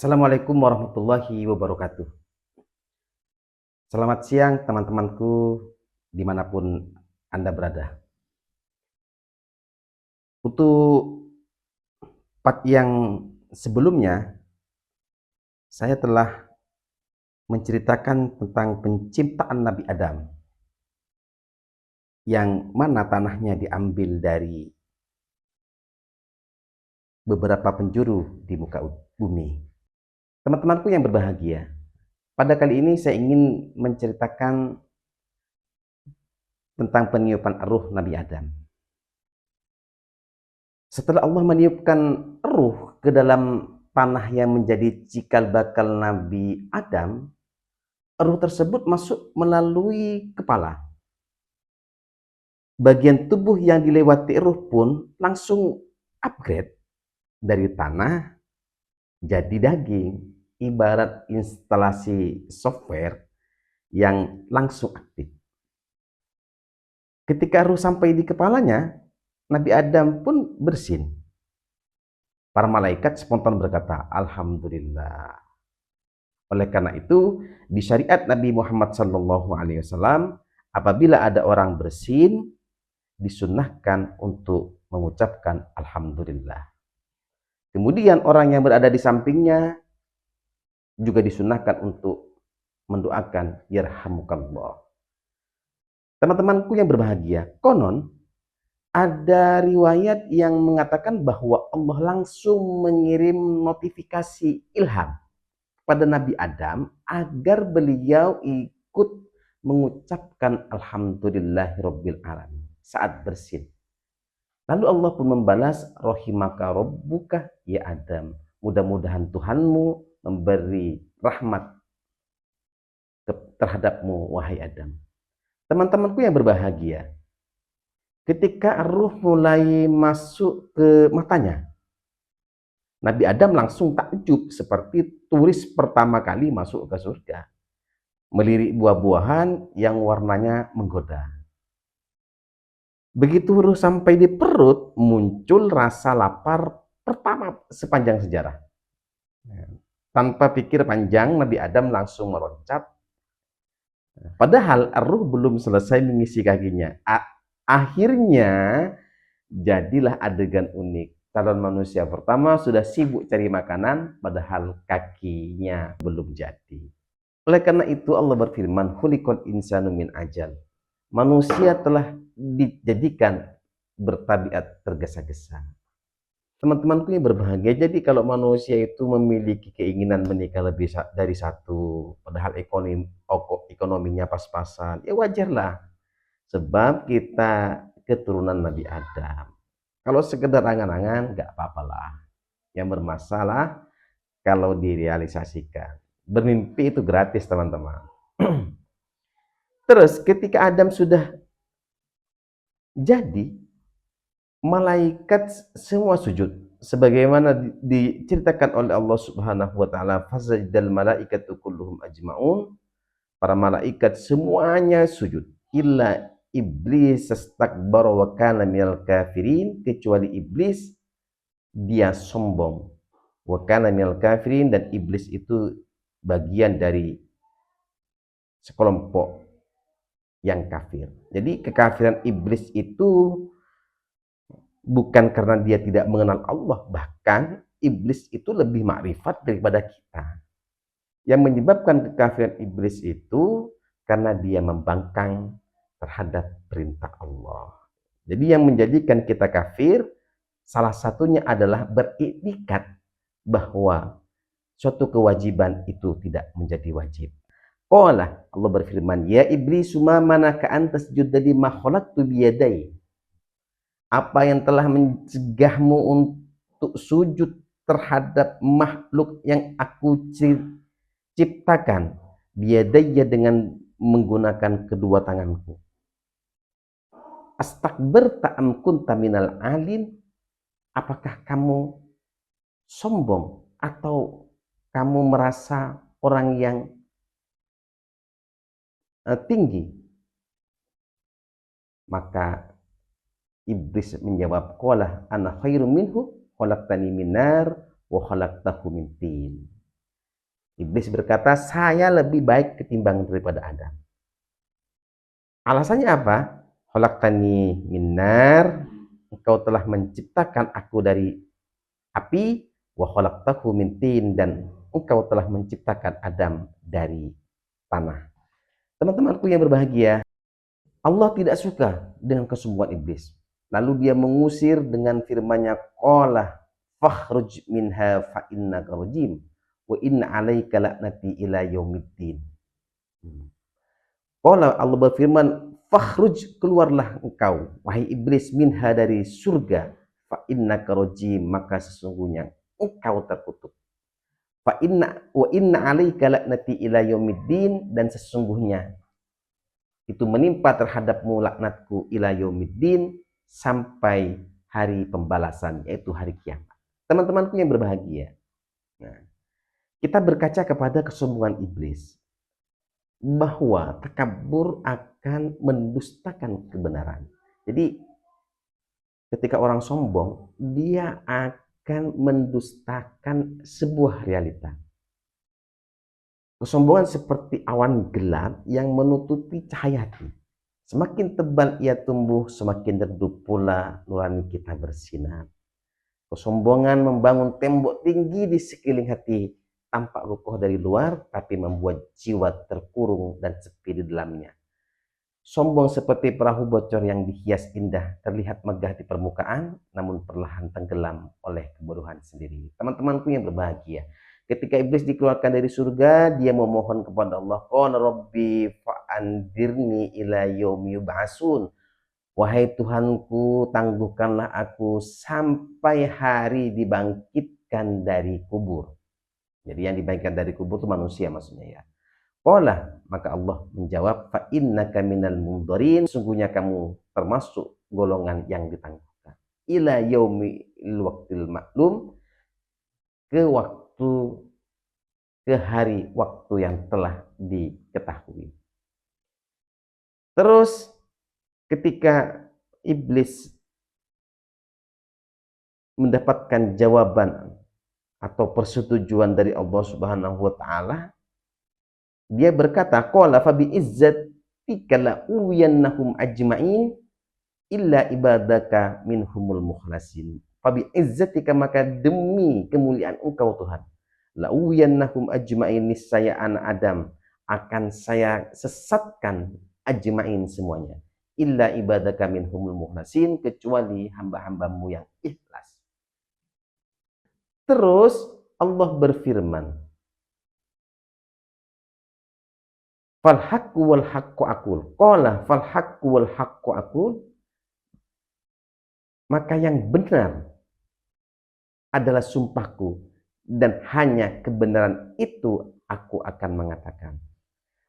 Assalamualaikum warahmatullahi wabarakatuh. Selamat siang teman-temanku dimanapun Anda berada. Untuk part yang sebelumnya, saya telah menceritakan tentang penciptaan Nabi Adam, yang mana tanahnya diambil dari beberapa penjuru di muka bumi. Teman-temanku yang berbahagia, pada kali ini saya ingin menceritakan tentang peniupan ruh Nabi Adam. Setelah Allah meniupkan ruh ke dalam tanah yang menjadi cikal bakal Nabi Adam, ruh tersebut masuk melalui kepala. Bagian tubuh yang dilewati ruh pun langsung upgrade dari tanah jadi daging, ibarat instalasi software yang langsung aktif. Ketika ruh sampai di kepalanya, Nabi Adam pun bersin. Para malaikat spontan berkata, Alhamdulillah. Oleh karena itu, di syariat Nabi Muhammad SAW, apabila ada orang bersin, disunnahkan untuk mengucapkan Alhamdulillah. Kemudian orang yang berada di sampingnya juga disunnahkan untuk mendoakan Yarhamukallah. Teman-temanku yang berbahagia, konon ada riwayat yang mengatakan bahwa Allah langsung mengirim notifikasi ilham pada Nabi Adam agar beliau ikut mengucapkan Alhamdulillahirabbil alamin saat bersin. Lalu Allah pun membalas, rahimaka rabbuka ya Adam. Mudah-mudahan Tuhanmu memberi rahmat terhadapmu wahai Adam. Teman-temanku yang berbahagia, ketika ruh mulai masuk ke matanya, Nabi Adam langsung takjub seperti turis pertama kali masuk ke surga. Melirik buah-buahan yang warnanya menggoda. Begitu ruh sampai di perut, muncul rasa lapar pertama sepanjang sejarah. Tanpa pikir panjang, Nabi Adam langsung meloncat. Padahal ruh belum selesai mengisi kakinya. Akhirnya, jadilah adegan unik. Calon manusia pertama sudah sibuk cari makanan, padahal kakinya belum jadi. Oleh karena itu Allah berfirman, khuliqal insanu min ajal. Manusia telah dijadikan bertabiat tergesa-gesa. Teman-temanku yang berbahagia, jadi kalau manusia itu memiliki keinginan menikah lebih dari satu, padahal ekonominya pas-pasan, ya wajarlah. Sebab kita keturunan Nabi Adam. Kalau sekedar angan-angan, nggak apa-apalah. Yang bermasalah kalau direalisasikan. Bermimpi itu gratis, teman-teman. Terus ketika Adam sudah jadi, malaikat semua sujud. Sebagaimana diceritakan oleh Allah Subhanahu wa taala, fasajadal malaikatu kulluhum ajmaun. Para malaikat semuanya sujud. Illa iblis istakbara wa kana minal kafirin, kecuali iblis dia sombong. Wa kana minal kafirin, dan iblis itu bagian dari sekelompok yang kafir. Jadi kekafiran iblis itu bukan karena dia tidak mengenal Allah, bahkan iblis itu lebih makrifat daripada kita. Yang menyebabkan kekafiran iblis itu karena dia membangkang terhadap perintah Allah. Jadi yang menjadikan kita kafir, salah satunya adalah beriktikat bahwa suatu kewajiban itu tidak menjadi wajib. Qala, Allah berfirman, ya iblis ma manaka an tasjuda lima khalaqtu biyadai. Apa yang telah mencegahmu untuk sujud terhadap makhluk yang aku ciptakan biyadaya, dengan menggunakan kedua tanganku. Astakbarta am kunta minal alim. Apakah kamu sombong atau kamu merasa orang yang tinggi? Maka iblis menjawab, qala ana khairum minhu khalaqtani min nar wa khalaqtahu min tin. Iblis berkata, saya lebih baik ketimbang daripada Adam. Alasannya apa? Khalaqtani min nar, engkau telah menciptakan aku dari api, wa khalaqtahu min tin, dan engkau telah menciptakan Adam dari tanah. Teman-temanku yang berbahagia, Allah tidak suka dengan kesombongan iblis. Lalu dia mengusir dengan firman-Nya, qala fakhruj minha fa innaka rajim wa inna 'alaika la'nati ila yaumiddin. Qala, Allah berfirman, fakhruj, keluarlah engkau wahai iblis, minha, dari surga, fa innaka rajim, maka sesungguhnya engkau terkutuk. Fa inna wa inna 'alaika la'nati ila yaumiddin, dan sesungguhnya itu menimpa terhadapmu laknatku ila yaumiddin, sampai hari pembalasan, yaitu hari kiamat. Teman-temanku yang berbahagia, nah, kita berkaca kepada kesombongan iblis, bahwa takabur akan mendustakan kebenaran. Jadi ketika orang sombong, dia akan mendustakan sebuah realita. Kesombongan seperti awan gelap yang menutupi cahaya hati. Semakin tebal ia tumbuh, semakin redup pula nurani kita bersinar. Kesombongan membangun tembok tinggi di sekeliling hati, tampak kokoh dari luar, tapi membuat jiwa terkurung dan sepi di dalamnya. Sombong seperti perahu bocor yang dihias indah, terlihat megah di permukaan, namun perlahan tenggelam oleh kebodohan sendiri. Teman-temanku yang berbahagia, ketika iblis dikeluarkan dari surga, dia memohon kepada Allah, qala rabbi fa'andirni ila yaumi yub'atsun. Wahai Tuhanku, tangguhkanlah aku sampai hari dibangkitkan dari kubur. Jadi yang dibangkitkan dari kubur itu manusia maksudnya ya. Qala, maka Allah menjawab, fa innaka minal mundarin, sungguhnya kamu termasuk golongan yang ditangguhkan. Ila yaumil waqtil maklum, ke waktu, ke hari waktu yang telah diketahui. Terus ketika iblis mendapatkan jawaban atau persetujuan dari Allah Subhanahu wa taala, dia berkata, qala fa bi izzatika la uwiyannahum ajma'in illa ibadaka minhumul mukhlasin. Fa bi izzatika, maka demi kemuliaan Engkau Tuhan, la uwiyannahum ajma'in, niscaya anak Adam akan saya sesatkan ajma'in semuanya, illa ibadaka minhumul mukhlasin, kecuali hamba-hambamu yang ikhlas. Terus Allah berfirman, fal haqqu wal haqqu aqul. Qala fal haqqu wal haqqu aqul, maka yang benar adalah sumpahku, dan hanya kebenaran itu aku akan mengatakan.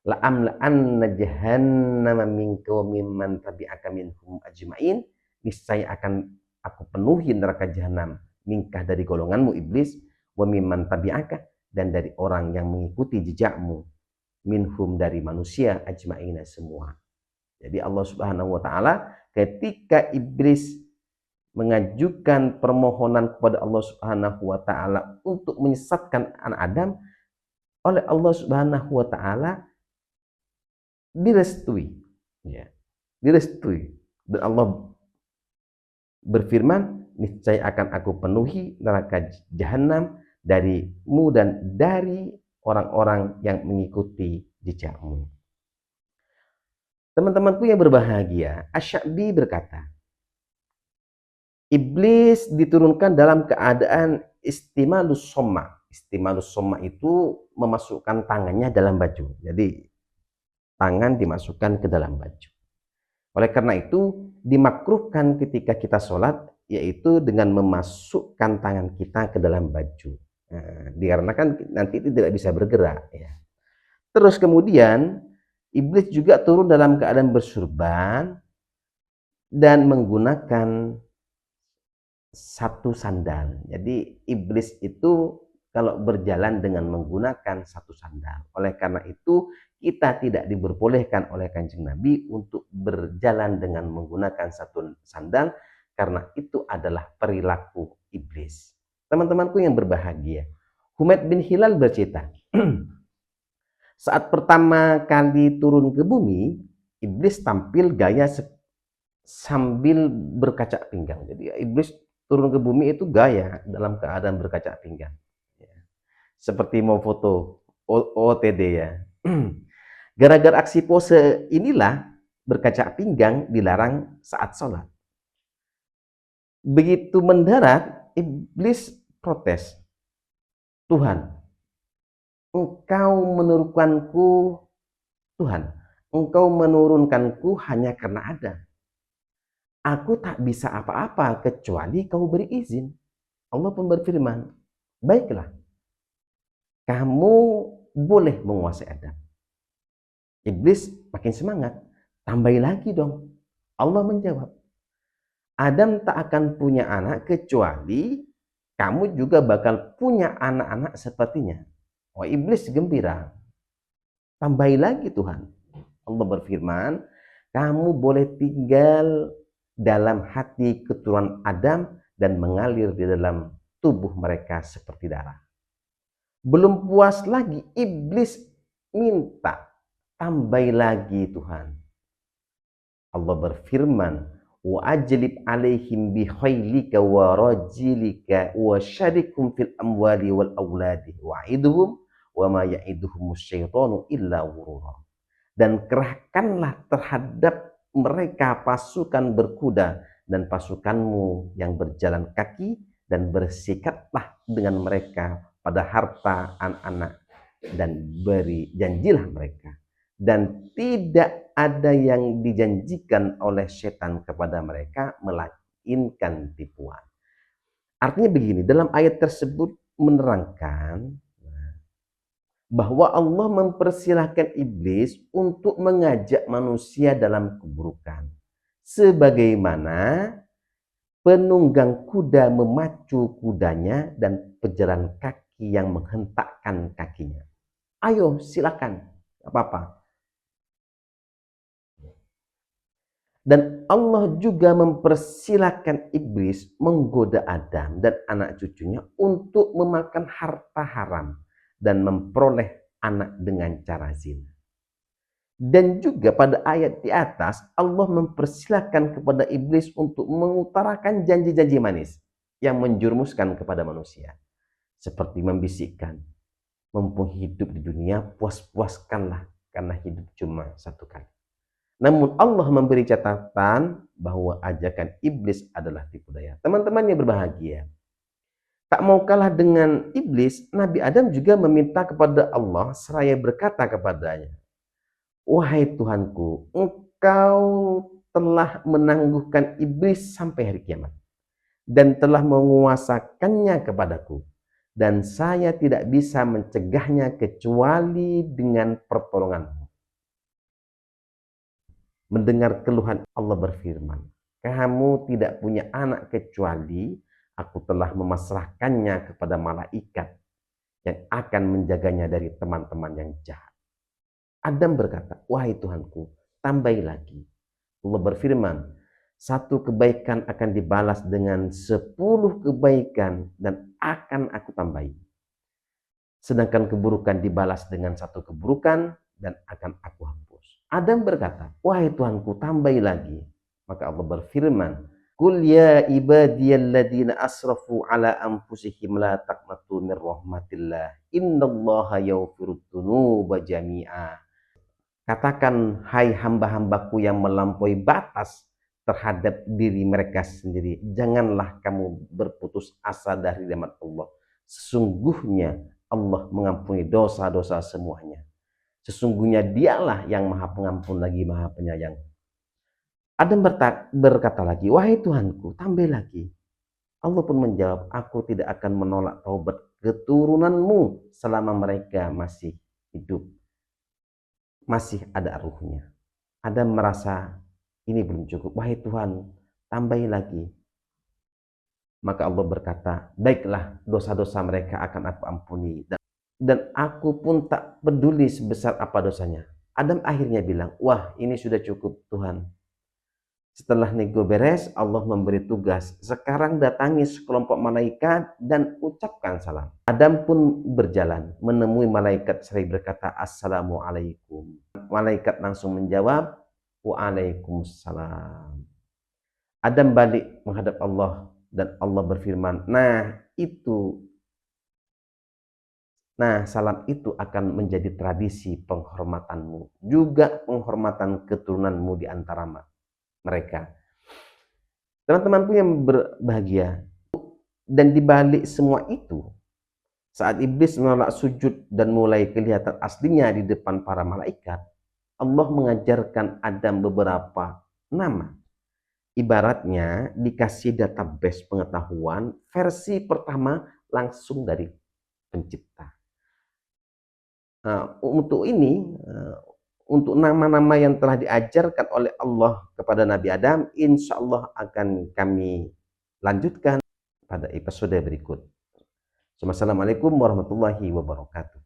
La amla'anna jahannama minka wa mimman tabi'aka minhum ajma'in, niscaya akan aku penuhi neraka jahanam, minka, dari golonganmu iblis, wa mimman tabi'aka, dan dari orang yang mengikuti jejakmu, minhum, dari manusia, ajma'ina, semua. Jadi Allah Subhanahu wa taala ketika iblis mengajukan permohonan kepada Allah Subhanahu wa taala untuk menyesatkan anak Adam, oleh Allah Subhanahu wa taala direstui, ya, direstui. Dan Allah berfirman, niscaya akan aku penuhi neraka jahanam darimu dan dari orang-orang yang mengikuti jejakmu. Teman-temanku yang berbahagia, Asy-Sya'bi berkata, iblis diturunkan dalam keadaan istimalus somma. Istimalus somma itu memasukkan tangannya dalam baju. Jadi tangan dimasukkan ke dalam baju. Oleh karena itu dimakruhkan ketika kita sholat, yaitu dengan memasukkan tangan kita ke dalam baju. Nah, dikarenakan nanti itu tidak bisa bergerak. Ya. Terus kemudian iblis juga turun dalam keadaan bersurban dan menggunakan satu sandal. Jadi iblis itu kalau berjalan dengan menggunakan satu sandal. Oleh karena itu kita tidak diperbolehkan oleh Kanjeng Nabi untuk berjalan dengan menggunakan satu sandal, karena itu adalah perilaku iblis. Teman-temanku yang berbahagia, Humaid bin Hilal bercerita, saat pertama kali turun ke bumi, iblis tampil gaya sambil berkaca pinggang. Jadi iblis turun ke bumi itu gaya dalam keadaan berkaca pinggang. Ya. Seperti mau foto OOTD ya. Gara-gara aksi pose inilah berkaca pinggang dilarang saat sholat. Begitu mendarat, iblis protes. Tuhan, engkau menurunkanku, Tuhan, engkau menurunkanku hanya karena ada. Aku tak bisa apa-apa kecuali kau beri izin. Allah pun berfirman, baiklah, kamu boleh menguasai Adam. Iblis makin semangat, tambahi lagi dong. Allah menjawab, Adam tak akan punya anak kecuali kamu juga bakal punya anak-anak sepertinya. Oh, iblis gembira. Tambahi lagi Tuhan. Allah berfirman, kamu boleh tinggal dalam hati keturunan Adam dan mengalir di dalam tubuh mereka seperti darah. Belum puas lagi, iblis minta, tambahi lagi Tuhan. Allah berfirman, wa ajlib alaihim bi khailika wa rajilika wa syarikum fil amwali wal auladi wa'iduhum wa ma ya'iduhumus syaitanu illa ghurura. Dan kerahkanlah terhadap mereka pasukan berkuda dan pasukanmu yang berjalan kaki, dan bersikaplah dengan mereka pada harta anak-anak dan beri janjilah mereka, dan tidak ada yang dijanjikan oleh setan kepada mereka melainkan tipuan. Artinya begini, dalam ayat tersebut menerangkan bahwa Allah mempersilahkan iblis untuk mengajak manusia dalam keburukan, sebagaimana penunggang kuda memacu kudanya dan pejalan kaki yang menghentakkan kakinya. Ayo silakan, apa-apa. Dan Allah juga mempersilahkan iblis menggoda Adam dan anak cucunya untuk memakan harta haram dan memperoleh anak dengan cara zina. Dan juga pada ayat di atas, Allah mempersilahkan kepada iblis untuk mengutarakan janji-janji manis yang menjerumuskan kepada manusia. Seperti membisikkan, mumpung hidup di dunia, puas-puaskanlah karena hidup cuma satu kali. Namun Allah memberi catatan bahwa ajakan iblis adalah tipu daya. Teman-teman yang berbahagia, tak mau kalah dengan iblis, Nabi Adam juga meminta kepada Allah seraya berkata kepadanya, wahai Tuhanku, engkau telah menangguhkan iblis sampai hari kiamat dan telah menguasakannya kepadaku, dan saya tidak bisa mencegahnya kecuali dengan pertolonganmu. Mendengar keluhan, Allah berfirman, kamu tidak punya anak kecuali aku telah memasrahkannya kepada malaikat yang akan menjaganya dari teman-teman yang jahat. Adam berkata, wahai Tuhanku, tambahi lagi. Allah berfirman, satu kebaikan akan dibalas dengan 10 kebaikan dan akan aku tambahi. Sedangkan keburukan dibalas dengan satu keburukan dan akan aku hapus. Adam berkata, wahai Tuhanku, tambahi lagi. Maka Allah berfirman, Qul ya ibadiyalladzina asrafu ala anfusihim la taqnatu min rahmatillah. Innallaha yaghfirud dzunuba jami'a. Katakan, hai hamba-hambaku yang melampaui batas terhadap diri mereka sendiri, janganlah kamu berputus asa dari rahmat Allah. Sesungguhnya Allah mengampuni dosa-dosa semuanya. Sesungguhnya dialah yang maha pengampun lagi maha penyayang. Adam berkata lagi, wahai Tuhanku, tambah lagi. Allah pun menjawab, aku tidak akan menolak taubat keturunanmu selama mereka masih hidup, masih ada ruhnya. Adam merasa ini belum cukup. Wahai Tuhan, tambahi lagi. Maka Allah berkata, baiklah, dosa-dosa mereka akan aku ampuni. Dan aku pun tak peduli sebesar apa dosanya. Adam akhirnya bilang, wah ini sudah cukup Tuhan. Setelah nego beres, Allah memberi tugas. Sekarang datangi sekelompok malaikat dan ucapkan salam. Adam pun berjalan, menemui malaikat seraya berkata, Assalamualaikum. Malaikat langsung menjawab, Waalaikumsalam. Adam balik menghadap Allah dan Allah berfirman, salam itu akan menjadi tradisi penghormatanmu, juga penghormatan keturunanmu di antara mereka. Teman-temanku yang berbahagia, dan dibalik semua itu, saat iblis menolak sujud dan mulai kelihatan aslinya di depan para malaikat, Allah mengajarkan Adam beberapa nama. Ibaratnya dikasih database pengetahuan versi pertama langsung dari pencipta. Untuk ini, untuk nama-nama yang telah diajarkan oleh Allah kepada Nabi Adam, insya Allah akan kami lanjutkan pada episode berikut. Assalamualaikum warahmatullahi wabarakatuh.